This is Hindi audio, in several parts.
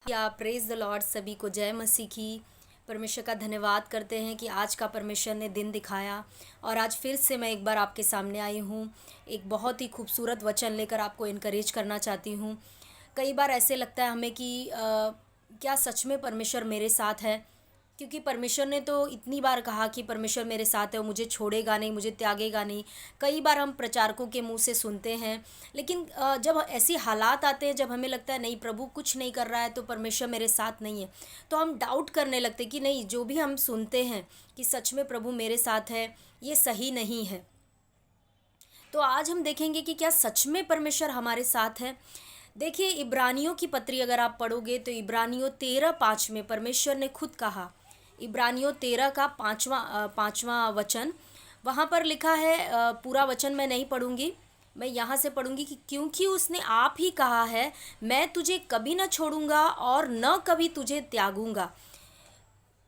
या प्रेज द लॉर्ड। सभी को जय मसीह की। परमेश्वर का धन्यवाद करते हैं कि आज का परमेश्वर ने दिन दिखाया और आज फिर से मैं एक बार आपके सामने आई हूँ। एक बहुत ही खूबसूरत वचन लेकर आपको इनकरेज करना चाहती हूँ। कई बार ऐसे लगता है हमें कि क्या सच में परमेश्वर मेरे साथ है, क्योंकि परमेश्वर ने तो इतनी बार कहा कि परमेश्वर मेरे साथ है, वो मुझे छोड़ेगा नहीं, मुझे त्यागेगा नहीं। कई बार हम प्रचारकों के मुंह से सुनते हैं, लेकिन जब ऐसी हालात आते हैं, जब हमें लगता है नहीं प्रभु कुछ नहीं कर रहा है तो परमेश्वर मेरे साथ नहीं है, तो हम डाउट करने लगते कि नहीं, जो भी हम सुनते हैं कि सच में प्रभु मेरे साथ है, ये सही नहीं है। तो आज हम देखेंगे कि क्या सच में परमेश्वर हमारे साथ है। देखिए, इब्रानियों की पत्री अगर आप पढ़ोगे तो इब्रानियों 13:5 में परमेश्वर ने खुद कहा। इब्रानियों 13 का पाँचवा वचन वहाँ पर लिखा है। पूरा वचन मैं नहीं पढ़ूंगी, मैं यहाँ से पढ़ूंगी कि क्योंकि उसने आप ही कहा है, मैं तुझे कभी न छोड़ूंगा और न कभी तुझे त्यागूंगा।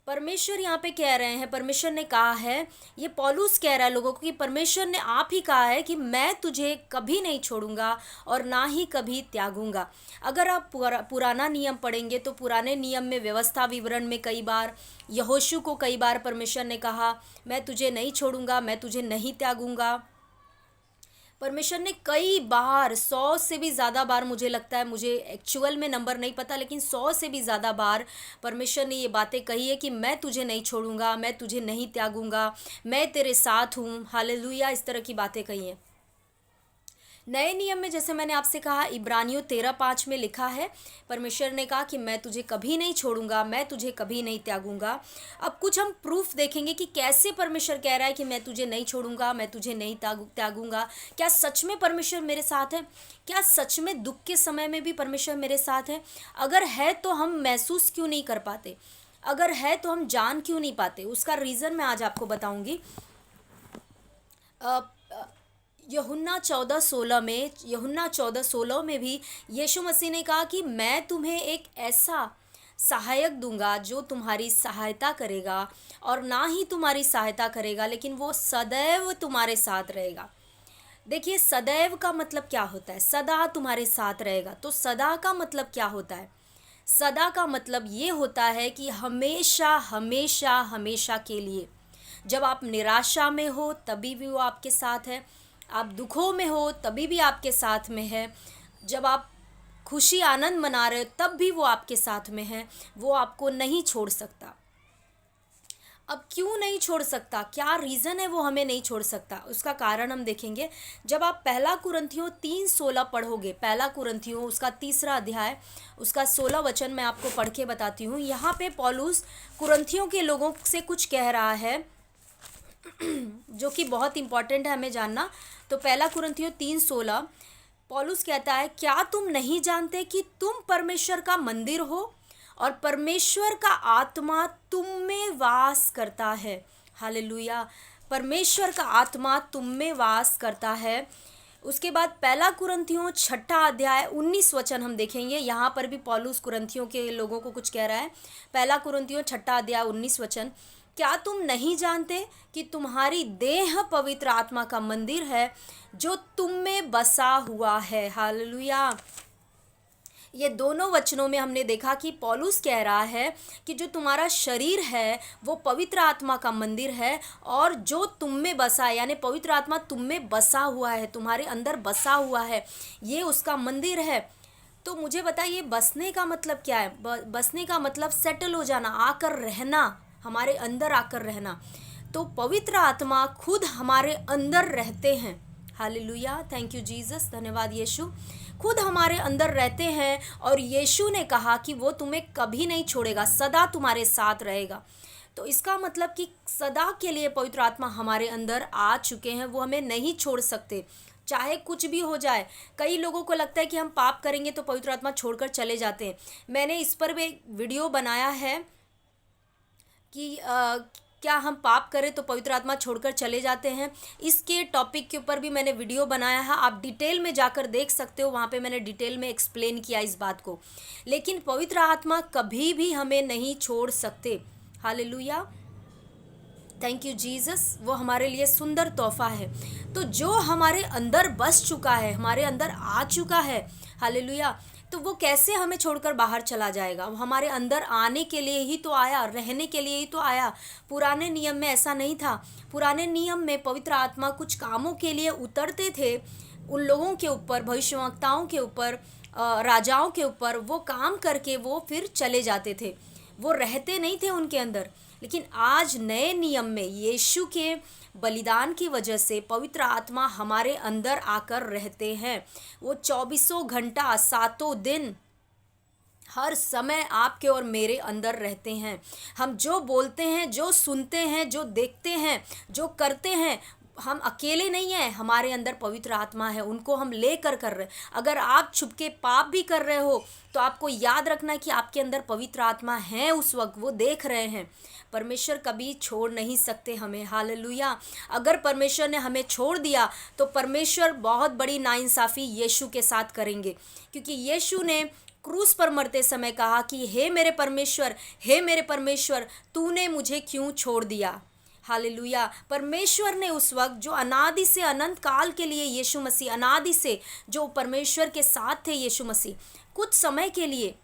परमेश्वर यहाँ पे कह रहे हैं, परमेश्वर ने कहा है, ये पौलुस कह रहा है लोगों को कि परमेश्वर ने आप ही कहा है कि मैं तुझे कभी नहीं छोड़ूंगा और ना ही कभी त्यागूंगा। अगर आप पुराना नियम पढ़ेंगे तो पुराने नियम में व्यवस्था विवरण में कई बार यहोशू को कई बार परमेश्वर ने कहा, मैं तुझे नहीं छोड़ूंगा, मैं तुझे नहीं त्यागूंगा। परमेश्वर ने कई बार, 100 से भी ज़्यादा बार, मुझे लगता है, मुझे एक्चुअल में नंबर नहीं पता, लेकिन 100 से भी ज़्यादा बार परमेश्वर ने ये बातें कही है कि मैं तुझे नहीं छोड़ूंगा, मैं तुझे नहीं त्यागूंगा, मैं तेरे साथ हूँ। हालेलुया, इस तरह की बातें कही हैं। नए नियम में जैसे मैंने आपसे कहा, इब्रानियों 13:5 में लिखा है, परमेश्वर ने कहा कि मैं तुझे कभी नहीं छोड़ूंगा, मैं तुझे कभी नहीं त्यागूंगा। अब कुछ हम प्रूफ देखेंगे कि कैसे परमेश्वर कह रहा है कि मैं तुझे नहीं छोड़ूंगा, मैं तुझे नहीं त्यागूंगा। क्या सच में परमेश्वर मेरे साथ है? क्या सच में दुख के समय में भी परमेश्वर मेरे साथ है? अगर है तो हम महसूस क्यों नहीं कर पाते? अगर है तो हम जान क्यों नहीं पाते? उसका रीज़न मैं आज आपको बताऊंगी। यूहन्ना 14:16 में भी यीशु मसीह ने कहा कि मैं तुम्हें एक ऐसा सहायक दूंगा जो तुम्हारी सहायता करेगा, और ना ही तुम्हारी सहायता करेगा लेकिन वो सदैव तुम्हारे साथ रहेगा। देखिए, सदैव का मतलब क्या होता है? सदा तुम्हारे साथ रहेगा। तो सदा का मतलब क्या होता है? सदा का मतलब ये होता है कि हमेशा हमेशा हमेशा के लिए। जब आप निराशा में हो तभी भी वो आपके साथ है, आप दुखों में हो तभी भी आपके साथ में है, जब आप खुशी आनंद मना रहे हो तब भी वो आपके साथ में है। वो आपको नहीं छोड़ सकता। अब क्यों नहीं छोड़ सकता? क्या रीज़न है वो हमें नहीं छोड़ सकता? उसका कारण हम देखेंगे जब आप पहला कुरिन्थियों 3:16 पढ़ोगे। पहला कुरिन्थियों उसका 3रा अध्याय उसका 16 वचन मैं आपको पढ़ के बताती हूँ। यहाँ पे पौलुस कुरिन्थियों के लोगों से कुछ कह रहा है जो कि बहुत इंपॉर्टेंट है हमें जानना। तो पहला कुरिन्थियों 3:16 पौलुस कहता है, क्या तुम नहीं जानते कि तुम परमेश्वर का मंदिर हो और परमेश्वर का आत्मा तुम में वास करता है। हालेलुया, परमेश्वर का आत्मा तुम में वास करता है। उसके बाद पहला कुरिन्थियों 6 अध्याय 19 वचन हम देखेंगे। यहाँ पर भी पौलुस कुरिन्थियों के लोगों को कुछ कह रहा है। पहला कुरिन्थियों 6 अध्याय 19 वचन, क्या तुम नहीं जानते कि तुम्हारी देह पवित्र आत्मा का मंदिर है जो तुम में बसा हुआ है। हालेलुया। ये दोनों वचनों में हमने देखा कि पौलुस कह रहा है कि जो तुम्हारा शरीर है वो पवित्र आत्मा का मंदिर है, और जो तुम में बसा है, यानी पवित्र आत्मा तुम में बसा हुआ है, तुम्हारे अंदर बसा हुआ है, ये उसका मंदिर है। तो मुझे बताइए, बसने का मतलब क्या है? बसने का मतलब सेटल हो जाना, आकर रहना, हमारे अंदर आकर रहना। तो पवित्र आत्मा खुद हमारे अंदर रहते हैं। हालेलुया, थैंक यू जीसस, धन्यवाद यीशु। खुद हमारे अंदर रहते हैं और यीशु ने कहा कि वो तुम्हें कभी नहीं छोड़ेगा, सदा तुम्हारे साथ रहेगा। तो इसका मतलब कि सदा के लिए पवित्र आत्मा हमारे अंदर आ चुके हैं, वो हमें नहीं छोड़ सकते चाहे कुछ भी हो जाए। कई लोगों को लगता है कि हम पाप करेंगे तो पवित्र आत्मा छोड़कर चले जाते हैं। मैंने इस पर भी एक वीडियो बनाया है कि क्या हम पाप करें तो पवित्र आत्मा छोड़कर चले जाते हैं। इसके टॉपिक के ऊपर भी मैंने वीडियो बनाया है, आप डिटेल में जाकर देख सकते हो। वहाँ पे मैंने डिटेल में एक्सप्लेन किया इस बात को। लेकिन पवित्र आत्मा कभी भी हमें नहीं छोड़ सकते। हालेलुया, थैंक यू जीसस, वो हमारे लिए सुंदर तोहफा है। तो जो हमारे अंदर बस चुका है, हमारे अंदर आ चुका है, हालेलुया, तो वो कैसे हमें छोड़कर बाहर चला जाएगा? वो हमारे अंदर आने के लिए ही तो आया, रहने के लिए ही तो आया। पुराने नियम में ऐसा नहीं था। पुराने नियम में पवित्र आत्मा कुछ कामों के लिए उतरते थे उन लोगों के ऊपर, भविष्यवक्ताओं के ऊपर, राजाओं के ऊपर। वो काम करके वो फिर चले जाते थे, वो रहते नहीं थे उनके अंदर। लेकिन आज नए नियम में यीशु के बलिदान की वजह से पवित्र आत्मा हमारे अंदर आकर रहते हैं। वो 24 घंटा 7 दिन हर समय आपके और मेरे अंदर रहते हैं। हम जो बोलते हैं, जो सुनते हैं, जो देखते हैं, जो करते हैं, हम अकेले नहीं हैं, हमारे अंदर पवित्र आत्मा है, उनको हम लेकर कर रहे हैं। अगर आप छुप के पाप भी कर रहे हो तो आपको याद रखना है कि आपके अंदर पवित्र आत्मा है, उस वक्त वो देख रहे हैं। परमेश्वर कभी छोड़ नहीं सकते हमें। हालेलुया। अगर परमेश्वर ने हमें छोड़ दिया तो परमेश्वर बहुत बड़ी नाइंसाफ़ी यीशु के साथ करेंगे, क्योंकि यीशु ने क्रूस पर मरते समय कहा कि हे मेरे परमेश्वर, हे मेरे परमेश्वर, तूने मुझे क्यों छोड़ दिया। हालेलुया। परमेश्वर ने उस वक्त, जो अनादि से अनंत काल के लिए यीशु मसीह, अनादि से जो परमेश्वर के साथ थे यीशु मसीह, कुछ समय के लिए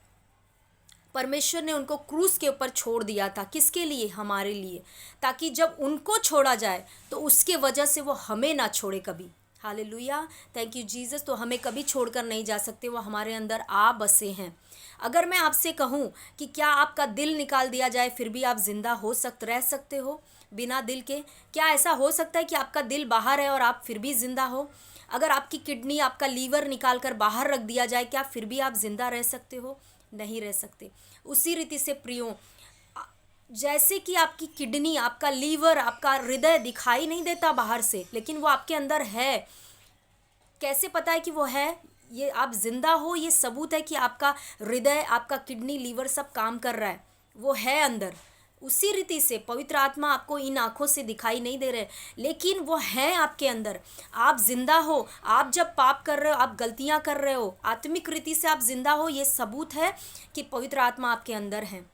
परमेश्वर ने उनको क्रूस के ऊपर छोड़ दिया था। किसके लिए? हमारे लिए, ताकि जब उनको छोड़ा जाए तो उसके वजह से वो हमें ना छोड़े कभी। हालेलुया। Thank you Jesus. तो हमें कभी छोड़कर नहीं जा सकते, वो हमारे अंदर आ बसे हैं। अगर मैं आपसे कहूँ कि क्या आपका दिल निकाल दिया जाए फिर भी आप जिंदा रह सकते हो बिना दिल के? क्या ऐसा हो सकता है कि आपका दिल बाहर है और आप फिर भी जिंदा हो? अगर आपकी किडनी, आपका लीवर निकाल कर बाहर रख दिया जाए, क्या फिर भी आप जिंदा रह सकते हो? नहीं रह सकते। उसी रीति से प्रियो, जैसे कि आपकी किडनी, आपका लीवर, आपका हृदय दिखाई नहीं देता बाहर से, लेकिन वो आपके अंदर है। कैसे पता है कि वो है? ये आप जिंदा हो, ये सबूत है कि आपका हृदय, आपका किडनी, लीवर सब काम कर रहा है, वो है अंदर। उसी रीति से पवित्र आत्मा आपको इन आँखों से दिखाई नहीं दे रहे, लेकिन वो है आपके अंदर। आप जिंदा हो। आप जब पाप कर रहे हो, आप गलतियां कर रहे हो, आत्मिक रीति से आप जिंदा हो, ये सबूत है कि पवित्र आत्मा आपके अंदर है।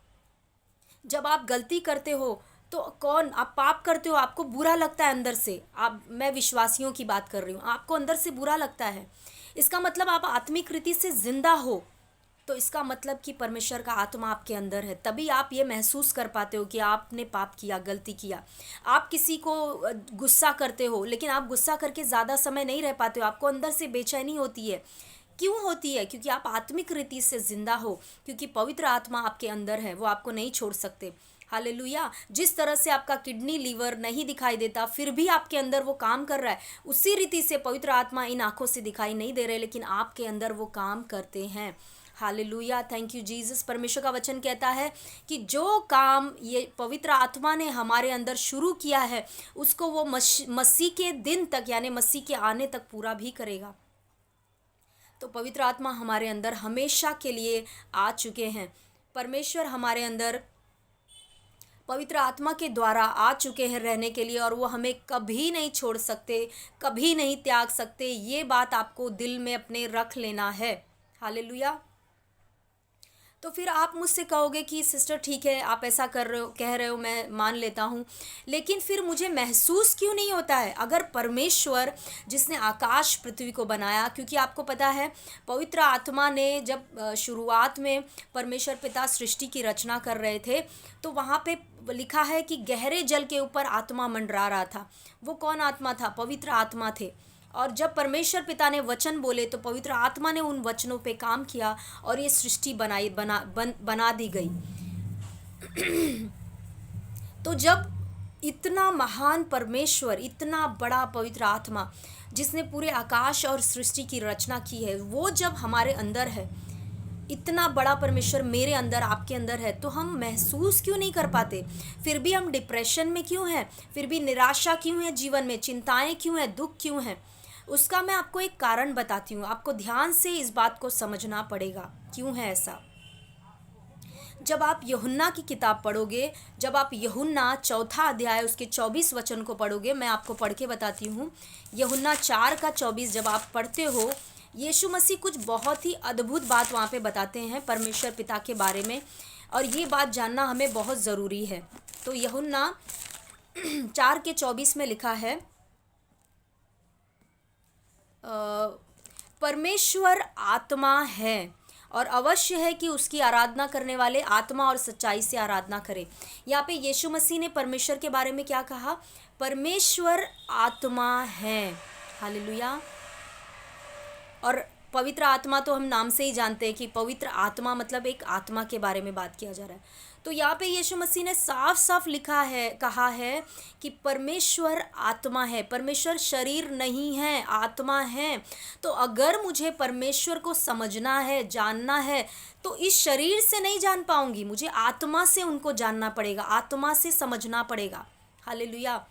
जब आप गलती करते हो तो आप पाप करते हो, आपको बुरा लगता है अंदर से। मैं विश्वासियों की बात कर रही हूँ, आपको अंदर से बुरा लगता है। इसका मतलब आप आत्मिक रीति से जिंदा हो, तो इसका मतलब कि परमेश्वर का आत्मा आपके अंदर है। तभी आप ये महसूस कर पाते हो कि आपने पाप किया, गलती किया। आप किसी को गुस्सा करते हो, लेकिन आप गुस्सा करके ज़्यादा समय नहीं रह पाते हो, आपको अंदर से बेचैनी होती है। क्यों होती है? क्योंकि आप आत्मिक रीति से जिंदा हो, क्योंकि पवित्र आत्मा आपके अंदर है, वो आपको नहीं छोड़ सकते। हालेलुया। जिस तरह से आपका किडनी, लीवर नहीं दिखाई देता फिर भी आपके अंदर वो काम कर रहा है, उसी रीति से पवित्र आत्मा इन आँखों से दिखाई नहीं दे रहे, लेकिन आपके अंदर वो काम करते हैं। हालेलुया। Thank you Jesus. परमेश्वर का वचन कहता है कि जो काम ये पवित्र आत्मा ने हमारे अंदर शुरू किया है, उसको वो मसीह के दिन तक, यानी मसीह के आने तक पूरा भी करेगा। तो पवित्र आत्मा हमारे अंदर हमेशा के लिए आ चुके हैं। परमेश्वर हमारे अंदर पवित्र आत्मा के द्वारा आ चुके हैं रहने के लिए, और वो हमें कभी नहीं छोड़ सकते, कभी नहीं त्याग सकते। ये बात आपको दिल में अपने रख लेना है। हालेलुया। तो फिर आप मुझसे कहोगे कि सिस्टर ठीक है, आप ऐसा कर रहे हो, कह रहे हो, मैं मान लेता हूँ, लेकिन फिर मुझे महसूस क्यों नहीं होता है? अगर परमेश्वर जिसने आकाश पृथ्वी को बनाया, क्योंकि आपको पता है पवित्र आत्मा ने जब शुरुआत में परमेश्वर पिता सृष्टि की रचना कर रहे थे, तो वहाँ पे लिखा है कि गहरे जल के ऊपर आत्मा मंडरा रहा था। वो कौन आत्मा था? पवित्र आत्मा थे। और जब परमेश्वर पिता ने वचन बोले तो पवित्र आत्मा ने उन वचनों पे काम किया और ये सृष्टि बना दी गई। तो जब इतना महान परमेश्वर, इतना बड़ा पवित्र आत्मा जिसने पूरे आकाश और सृष्टि की रचना की है, वो जब हमारे अंदर है, इतना बड़ा परमेश्वर मेरे अंदर, आपके अंदर है, तो हम महसूस क्यों नहीं कर पाते? फिर भी हम डिप्रेशन में क्यों हैं? फिर भी निराशा क्यों है जीवन में? चिंताएं क्यों है? दुख क्यों है? उसका मैं आपको एक कारण बताती हूँ। आपको ध्यान से इस बात को समझना पड़ेगा क्यों है ऐसा। जब आप यूहन्ना की किताब पढ़ोगे, जब आप यूहन्ना 4 अध्याय उसके 24 वचन को पढ़ोगे, मैं आपको पढ़ के बताती हूँ। यूहन्ना 4 का 24 जब आप पढ़ते हो, यीशु मसीह कुछ बहुत ही अद्भुत बात वहाँ पे बताते हैं परमेश्वर पिता के बारे में, और ये बात जानना हमें बहुत ज़रूरी है। तो यूहन्ना 4 के 24 में लिखा है, परमेश्वर आत्मा है और अवश्य है कि उसकी आराधना करने वाले आत्मा और सच्चाई से आराधना करें। यहाँ पे यीशु मसीह ने परमेश्वर के बारे में क्या कहा? परमेश्वर आत्मा है। हालेलुया। और पवित्र आत्मा तो हम नाम से ही जानते हैं कि पवित्र आत्मा मतलब एक आत्मा के बारे में बात किया जा रहा है। तो यहाँ पे यीशु मसीह ने साफ साफ कहा है कि परमेश्वर आत्मा है। परमेश्वर शरीर नहीं है, आत्मा है। तो अगर मुझे परमेश्वर को समझना है, जानना है, तो इस शरीर से नहीं जान पाऊंगी, मुझे आत्मा से उनको जानना पड़ेगा, आत्मा से समझना पड़ेगा। हालेलुया।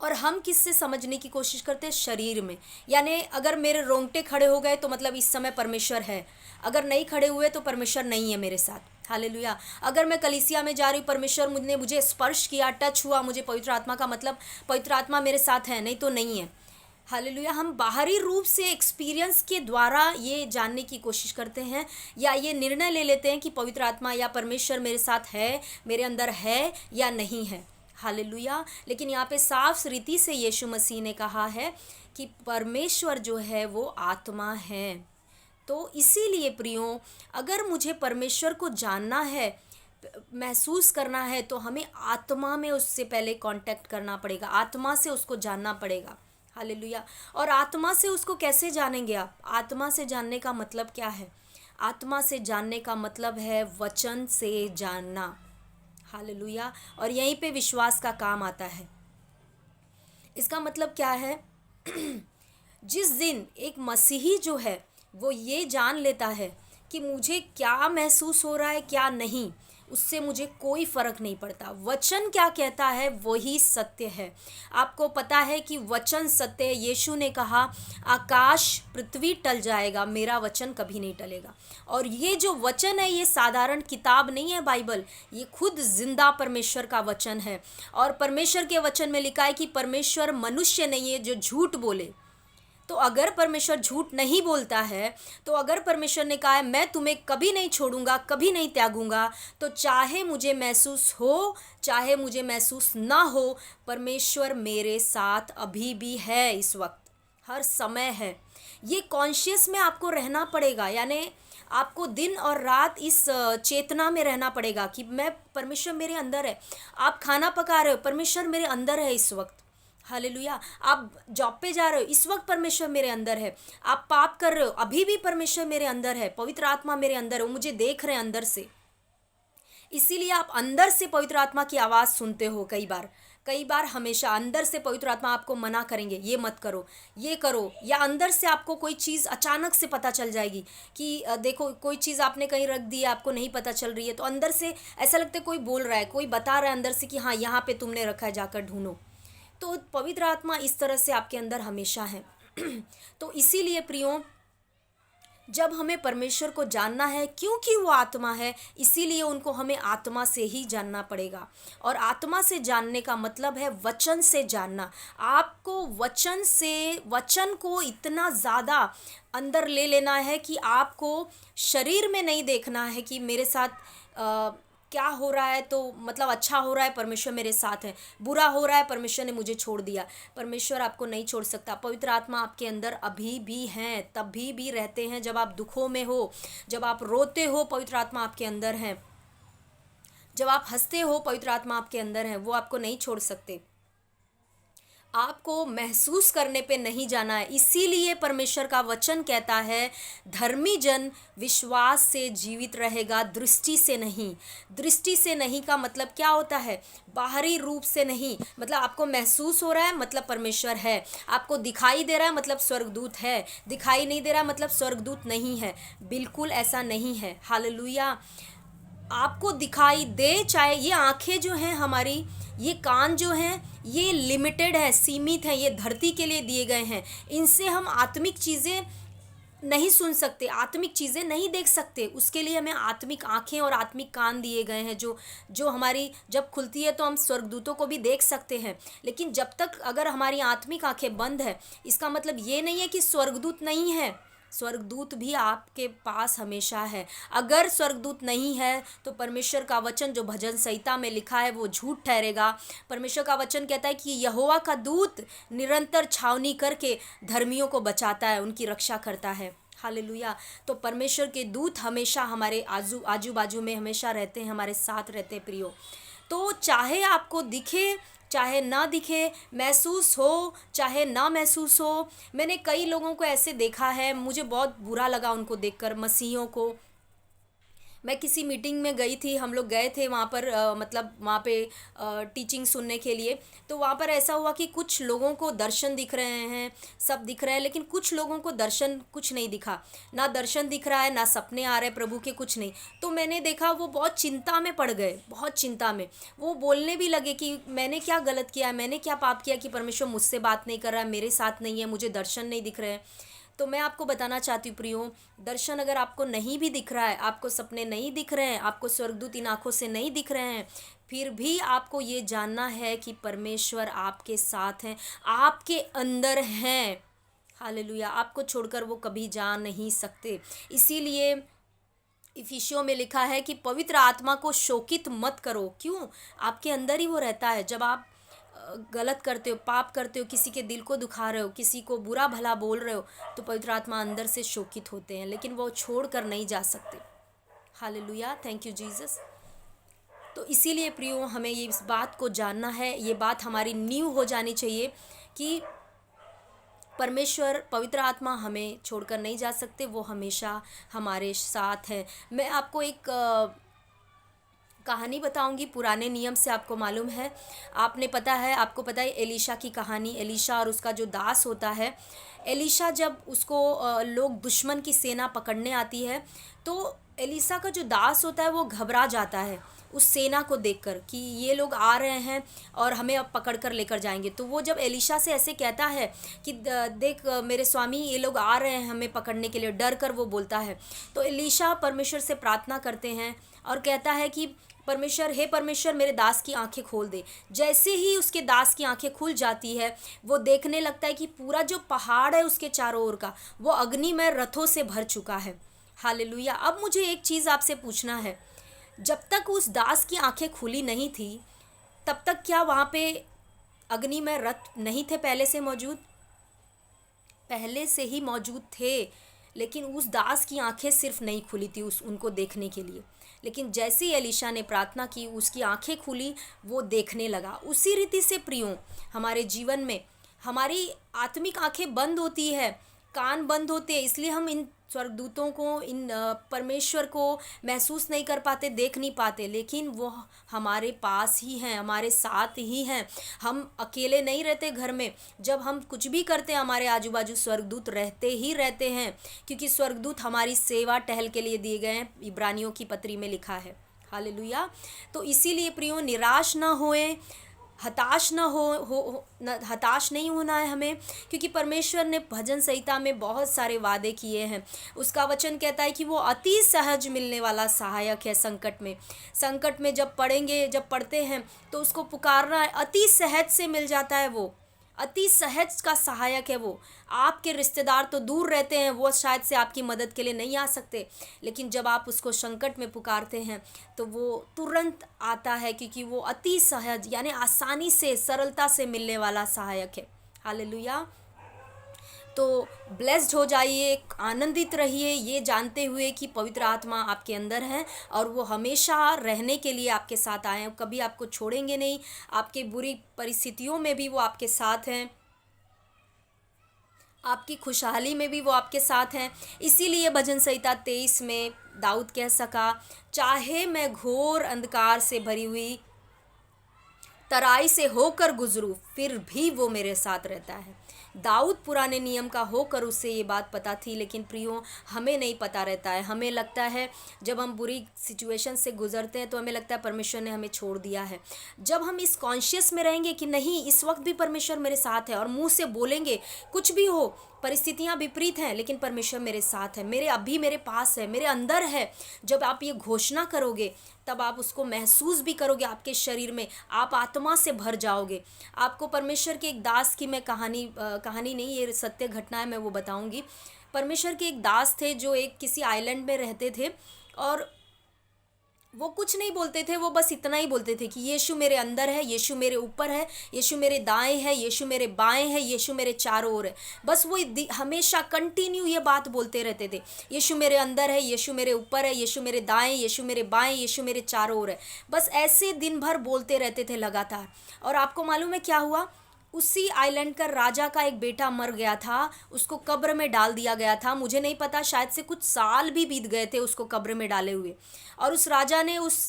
और हम किससे समझने की कोशिश करते हैं? शरीर में। यानी अगर मेरे रोंगटे खड़े हो गए तो मतलब इस समय परमेश्वर है, अगर नहीं खड़े हुए तो परमेश्वर नहीं है मेरे साथ। हालेलुया। अगर मैं कलीसिया में जा रही हूँ, परमेश्वर ने मुझे स्पर्श किया, टच हुआ, मुझे पवित्र आत्मा का मतलब पवित्र आत्मा मेरे साथ है, नहीं तो नहीं है। हालेलुया। हम बाहरी रूप से एक्सपीरियंस के द्वारा ये जानने की कोशिश करते हैं या ये निर्णय ले लेते हैं कि पवित्र आत्मा या परमेश्वर मेरे साथ है, मेरे अंदर है या नहीं है। हालेलुया। लेकिन यहाँ पे साफ रीति से यीशु मसीह ने कहा है कि परमेश्वर जो है वो आत्मा है। तो इसीलिए प्रियो, अगर मुझे परमेश्वर को जानना है, महसूस करना है, तो हमें आत्मा में उससे पहले कांटेक्ट करना पड़ेगा, आत्मा से उसको जानना पड़ेगा। हालेलुया। और आत्मा से उसको कैसे जानेंगे आप? आत्मा से जानने का मतलब क्या है? आत्मा से जानने का मतलब है वचन से जानना। हालेलुया। और यहीं पे विश्वास का काम आता है। इसका मतलब क्या है? जिस दिन एक मसीही जो है वो ये जान लेता है कि मुझे क्या महसूस हो रहा है, क्या नहीं, उससे मुझे कोई फ़र्क नहीं पड़ता। वचन क्या कहता है वही सत्य है। आपको पता है कि वचन सत्य है। यीशु ने कहा आकाश पृथ्वी टल जाएगा, मेरा वचन कभी नहीं टलेगा। और ये जो वचन है ये साधारण किताब नहीं है बाइबल, ये खुद जिंदा परमेश्वर का वचन है। और परमेश्वर के वचन में लिखा है कि परमेश्वर मनुष्य नहीं है जो झूठ बोले। तो अगर परमेश्वर झूठ नहीं बोलता है, तो अगर परमेश्वर ने कहा है मैं तुम्हें कभी नहीं छोड़ूंगा, कभी नहीं त्यागूंगा, तो चाहे मुझे महसूस हो, चाहे मुझे महसूस ना हो, परमेश्वर मेरे साथ अभी भी है, इस वक्त हर समय है। ये कॉन्शियस में आपको रहना पड़ेगा। यानी आपको दिन और रात इस चेतना में रहना पड़ेगा कि मैं, परमेश्वर मेरे अंदर है। आप खाना पका रहे हो, परमेश्वर मेरे अंदर है इस वक्त। हालेलुया। आप जॉब पे जा रहे हो, इस वक्त परमेश्वर मेरे अंदर है। आप पाप कर रहे हो, अभी भी परमेश्वर मेरे अंदर है, पवित्र आत्मा मेरे अंदर है, वो मुझे देख रहे हैं अंदर से। इसीलिए आप अंदर से पवित्र आत्मा की आवाज़ सुनते हो। कई बार हमेशा अंदर से पवित्र आत्मा आपको मना करेंगे, ये मत करो, ये करो। या अंदर से आपको कोई चीज़ अचानक से पता चल जाएगी कि देखो कोई चीज़ आपने कहीं रख दी है, आपको नहीं पता चल रही है, तो अंदर से ऐसा लगता है कोई बोल रहा है, कोई बता रहा है अंदर से कि हाँ यहाँ पे तुमने रखा है, जाकर ढूंढो। तो पवित्र आत्मा इस तरह से आपके अंदर हमेशा है। तो इसीलिए प्रियो, जब हमें परमेश्वर को जानना है, क्योंकि वो आत्मा है, इसीलिए उनको हमें आत्मा से ही जानना पड़ेगा। और आत्मा से जानने का मतलब है वचन से जानना। आपको वचन को इतना ज़्यादा अंदर ले लेना है कि आपको शरीर में नहीं देखना है कि मेरे साथ क्या हो रहा है, तो मतलब अच्छा हो रहा है, परमेश्वर मेरे साथ है, बुरा हो रहा है, परमेश्वर ने मुझे छोड़ दिया। परमेश्वर आपको नहीं छोड़ सकता। पवित्र आत्मा आपके अंदर अभी भी हैं, तभी भी रहते हैं जब आप दुखों में हो, जब आप रोते हो, पवित्र आत्मा आपके अंदर है। जब आप हंसते हो, पवित्र आत्मा आपके अंदर है, वो आपको नहीं छोड़ सकते। आपको महसूस करने पे नहीं जाना है। इसीलिए परमेश्वर का वचन कहता है धर्मी जन विश्वास से जीवित रहेगा, दृष्टि से नहीं। दृष्टि से नहीं का मतलब क्या होता है? बाहरी रूप से नहीं। मतलब आपको महसूस हो रहा है मतलब परमेश्वर है, आपको दिखाई दे रहा है मतलब स्वर्गदूत है, दिखाई नहीं दे रहा मतलब स्वर्गदूत नहीं है। बिल्कुल ऐसा नहीं है। हालेलुया। आपको दिखाई दे, चाहे ये आंखें जो हैं हमारी, ये कान जो हैं, ये लिमिटेड है, सीमित है, ये धरती के लिए दिए गए हैं। इनसे हम आत्मिक चीज़ें नहीं सुन सकते, आत्मिक चीज़ें नहीं देख सकते। उसके लिए हमें आत्मिक आंखें और आत्मिक कान दिए गए हैं, जो हमारी जब खुलती है तो हम स्वर्गदूतों को भी देख सकते हैं। लेकिन जब तक अगर हमारी आत्मिक आंखें बंद है, इसका मतलब ये नहीं है कि स्वर्गदूत नहीं है। स्वर्गदूत भी आपके पास हमेशा है। अगर स्वर्गदूत नहीं है तो परमेश्वर का वचन जो भजन संहिता में लिखा है वो झूठ ठहरेगा। परमेश्वर का वचन कहता है कि यहोवा का दूत निरंतर छावनी करके धर्मियों को बचाता है, उनकी रक्षा करता है। हालेलुया। तो परमेश्वर के दूत हमेशा हमारे आजू बाजू में हमेशा रहते हैं, हमारे साथ रहते हैं प्रियो। तो चाहे आपको दिखे चाहे ना दिखे, महसूस हो चाहे ना महसूस हो, मैंने कई लोगों को ऐसे देखा है, मुझे बहुत बुरा लगा उनको देखकर, मसीहियों को। मैं किसी मीटिंग में गई थी, हम लोग गए थे वहाँ पर, मतलब वहाँ पे टीचिंग सुनने के लिए। तो वहाँ पर ऐसा हुआ कि कुछ लोगों को दर्शन दिख रहे हैं, सब दिख रहे हैं, लेकिन कुछ लोगों को दर्शन कुछ नहीं दिखा। ना दर्शन दिख रहा है, ना सपने आ रहे प्रभु के, कुछ नहीं। तो मैंने देखा वो बहुत चिंता में पड़ गए, बहुत चिंता में। वो बोलने भी लगे कि मैंने क्या गलत किया है, मैंने क्या पाप किया कि परमेश्वर मुझसे बात नहीं कर रहा है, मेरे साथ नहीं है, मुझे दर्शन नहीं दिख रहे हैं। तो मैं आपको बताना चाहती हूँ प्रियो, दर्शन अगर आपको नहीं भी दिख रहा है, आपको सपने नहीं दिख रहे हैं, आपको स्वर्गदूत इन आँखों से नहीं दिख रहे हैं, फिर भी आपको ये जानना है कि परमेश्वर आपके साथ हैं, आपके अंदर हैं। हालेलुया। आपको छोड़कर वो कभी जा नहीं सकते। इसीलिए इफिसियों में लिखा है कि पवित्र आत्मा को शोकित मत करो। क्यों? आपके अंदर ही वो रहता है। जब आप गलत करते हो, पाप करते हो, किसी के दिल को दुखा रहे हो, किसी को बुरा भला बोल रहे हो, तो पवित्र आत्मा अंदर से शोकित होते हैं, लेकिन वो छोड़ कर नहीं जा सकते। Hallelujah, thank you Jesus. तो इसीलिए प्रियो, हमें ये इस बात को जानना है, ये बात हमारी नींव हो जानी चाहिए कि परमेश्वर पवित्र आत्मा हमें छोड़कर नहीं जा सकते, वो हमेशा हमारे साथ हैं। मैं आपको एक कहानी बताऊंगी, पुराने नियम से आपको मालूम है, आपको पता है एलीशा की कहानी। एलीशा और उसका जो दास होता है, एलीशा जब उसको लोग दुश्मन की सेना पकड़ने आती है, तो एलीशा का जो दास होता है वो घबरा जाता है उस सेना को देखकर कि ये लोग आ रहे हैं और हमें अब पकड़ कर लेकर जाएंगे। तो वो जब एलीशा से ऐसे कहता है कि देख मेरे स्वामी, ये लोग आ रहे हैं हमें पकड़ने के लिए, डर कर वो बोलता है। तो एलीशा परमेश्वर से प्रार्थना करते हैं और कहता है कि परमेश्वर, हे परमेश्वर, मेरे दास की आंखें खोल दे। जैसे ही उसके दास की आंखें खुल जाती है, वो देखने लगता है कि पूरा जो पहाड़ है उसके चारों ओर का, वो अग्निमय रथों से भर चुका है। हालेलुया। अब मुझे एक चीज़ आपसे पूछना है, जब तक उस दास की आंखें खुली नहीं थी, तब तक क्या वहाँ पे अग्निमय रथ नहीं थे पहले से मौजूद? पहले से ही मौजूद थे, लेकिन उस दास की आंखें सिर्फ नहीं खुली थी उनको देखने के लिए। लेकिन जैसे ही एलीशा ने प्रार्थना की, उसकी आंखें खुली, वो देखने लगा। उसी रीति से प्रियो, हमारे जीवन में हमारी आत्मिक आंखें बंद होती है, कान बंद होते हैं, इसलिए हम इन स्वर्गदूतों को, इन परमेश्वर को महसूस नहीं कर पाते, देख नहीं पाते, लेकिन वो हमारे पास ही हैं, हमारे साथ ही हैं। हम अकेले नहीं रहते घर में। जब हम कुछ भी करते हैं, हमारे आजू बाजू स्वर्गदूत रहते ही रहते हैं, क्योंकि स्वर्गदूत हमारी सेवा टहल के लिए दिए गए हैं, इब्रानियों की पत्री में लिखा है। हालेलुया। तो इसीलिए प्रियो, निराश ना होए, हताश न हताश नहीं होना है हमें, क्योंकि परमेश्वर ने भजन संहिता में बहुत सारे वादे किए हैं। उसका वचन कहता है कि वो अति सहज मिलने वाला सहायक है संकट में जब पढ़ते हैं तो उसको पुकारना है, अति सहज से मिल जाता है। वो अति सहज का सहायक है। वो आपके रिश्तेदार तो दूर रहते हैं, वो शायद से आपकी मदद के लिए नहीं आ सकते, लेकिन जब आप उसको संकट में पुकारते हैं तो वो तुरंत आता है, क्योंकि वो अति सहज यानी आसानी से, सरलता से मिलने वाला सहायक है। हालेलुया। तो ब्लेस्ड हो जाइए, आनंदित रहिए ये जानते हुए कि पवित्र आत्मा आपके अंदर है और वो हमेशा रहने के लिए आपके साथ आए हैं, कभी आपको छोड़ेंगे नहीं। आपके बुरी परिस्थितियों में भी वो आपके साथ हैं, आपकी खुशहाली में भी वो आपके साथ हैं। इसीलिए भजन संहिता 23 में दाऊद कह सका, चाहे मैं घोर अंधकार से भरी हुई तराई से होकर गुजरूं, फिर भी वो मेरे साथ रहता है। दाऊद पुराने नियम का होकर उससे ये बात पता थी, लेकिन प्रियो, हमें नहीं पता रहता है। हमें लगता है, जब हम बुरी सिचुएशन से गुजरते हैं तो हमें लगता है परमेश्वर ने हमें छोड़ दिया है। जब हम इस कॉन्शियस में रहेंगे कि नहीं, इस वक्त भी परमेश्वर मेरे साथ है, और मुंह से बोलेंगे, कुछ भी हो, परिस्थितियां विपरीत हैं, लेकिन परमेश्वर मेरे साथ है, मेरे पास है, मेरे अंदर है, जब आप ये घोषणा करोगे, तब आप उसको महसूस भी करोगे आपके शरीर में, आप आत्मा से भर जाओगे। आपको परमेश्वर के एक दास की मैं कहानी नहीं, ये सत्य घटना है, मैं वो बताऊंगी। परमेश्वर के एक दास थे जो एक किसी आइलैंड में रहते थे, और वो कुछ नहीं बोलते थे, वो बस इतना ही बोलते थे कि यीशु मेरे अंदर है, यीशु मेरे ऊपर है, यीशु मेरे दाएं है, यीशु मेरे बाएं है, यीशु मेरे चारों ओर है। बस वो हमेशा कंटिन्यू ये बात बोलते रहते थे, यीशु मेरे अंदर है, यीशु मेरे ऊपर है, यीशु मेरे दाएं, यीशु मेरे बाएं, यीशु मेरे चारों ओर है। बस ऐसे दिन भर बोलते रहते थे लगातार। और आपको मालूम है क्या हुआ? उसी आइलैंड का राजा का एक बेटा मर गया था, उसको कब्र में डाल दिया गया था। मुझे नहीं पता, शायद से कुछ साल भी बीत गए थे उसको कब्र में डाले हुए। और उस राजा ने उस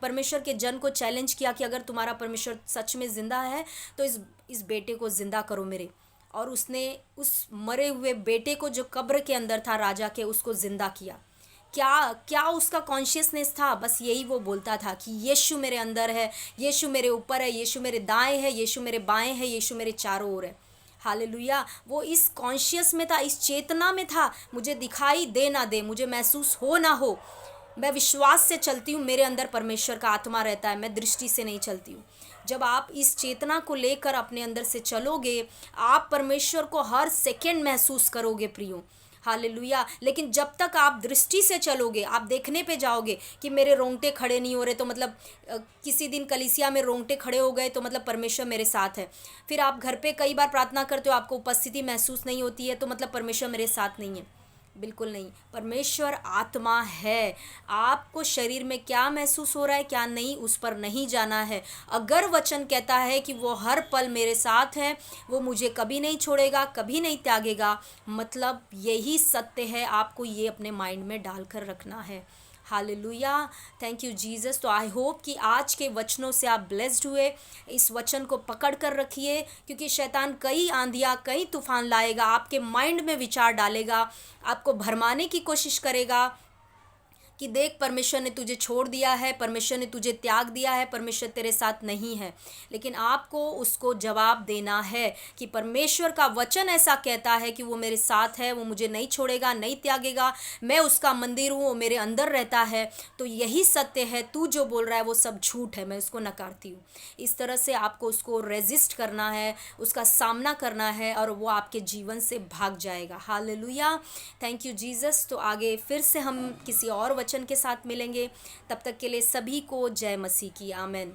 परमेश्वर के जन को चैलेंज किया कि अगर तुम्हारा परमेश्वर सच में ज़िंदा है तो इस बेटे को ज़िंदा करो मेरे। और उसने उस मरे हुए बेटे को जो कब्र के अंदर था राजा के, उसको ज़िंदा किया। क्या क्या उसका कॉन्शियसनेस था? बस यही वो बोलता था कि यीशु मेरे अंदर है, यीशु मेरे ऊपर है, यीशु मेरे दाएं है, यीशु मेरे बाएं है, यीशु मेरे चारों ओर है। हालेलुया! वो इस कॉन्शियस में था, इस चेतना में था। मुझे दिखाई दे ना दे, मुझे महसूस हो ना हो, मैं विश्वास से चलती हूँ, मेरे अंदर परमेश्वर का आत्मा रहता है, मैं दृष्टि से नहीं चलती हूँ। जब आप इस चेतना को लेकर अपने अंदर से चलोगे, आप परमेश्वर को हर सेकंड महसूस करोगे प्रियो। हालेलुया! लेकिन जब तक आप दृष्टि से चलोगे, आप देखने पे जाओगे कि मेरे रोंगटे खड़े नहीं हो रहे, तो मतलब किसी दिन कलीसिया में रोंगटे खड़े हो गए तो मतलब परमेश्वर मेरे साथ है। फिर आप घर पे कई बार प्रार्थना करते हो, आपको उपस्थिति महसूस नहीं होती है, तो मतलब परमेश्वर मेरे साथ नहीं है। बिल्कुल नहीं, परमेश्वर आत्मा है। आपको शरीर में क्या महसूस हो रहा है क्या नहीं, उस पर नहीं जाना है। अगर वचन कहता है कि वो हर पल मेरे साथ है, वो मुझे कभी नहीं छोड़ेगा, कभी नहीं त्यागेगा, मतलब यही सत्य है। आपको ये अपने माइंड में डालकर रखना है। हालेलुया! Thank you Jesus. तो आई होप कि आज के वचनों से आप ब्लेस्ड हुए। इस वचन को पकड़ कर रखिए, क्योंकि शैतान कई आंधियाँ, कई तूफान लाएगा, आपके माइंड में विचार डालेगा, आपको भरमाने की कोशिश करेगा कि देख, परमेश्वर ने तुझे छोड़ दिया है, परमेश्वर ने तुझे त्याग दिया है, परमेश्वर तेरे साथ नहीं है। लेकिन आपको उसको जवाब देना है कि परमेश्वर का वचन ऐसा कहता है कि वो मेरे साथ है, वो मुझे नहीं छोड़ेगा, नहीं त्यागेगा, मैं उसका मंदिर हूँ, वो मेरे अंदर रहता है। तो यही सत्य है, तू जो बोल रहा है वो सब झूठ है, मैं उसको नकारती हूँ। इस तरह से आपको उसको रेजिस्ट करना है, उसका सामना करना है, और वो आपके जीवन से भाग जाएगा। हालेलुया! Thank you Jesus. तो आगे फिर से हम किसी और वचन के साथ मिलेंगे। तब तक के लिए सभी को जय मसीह की। आमेन।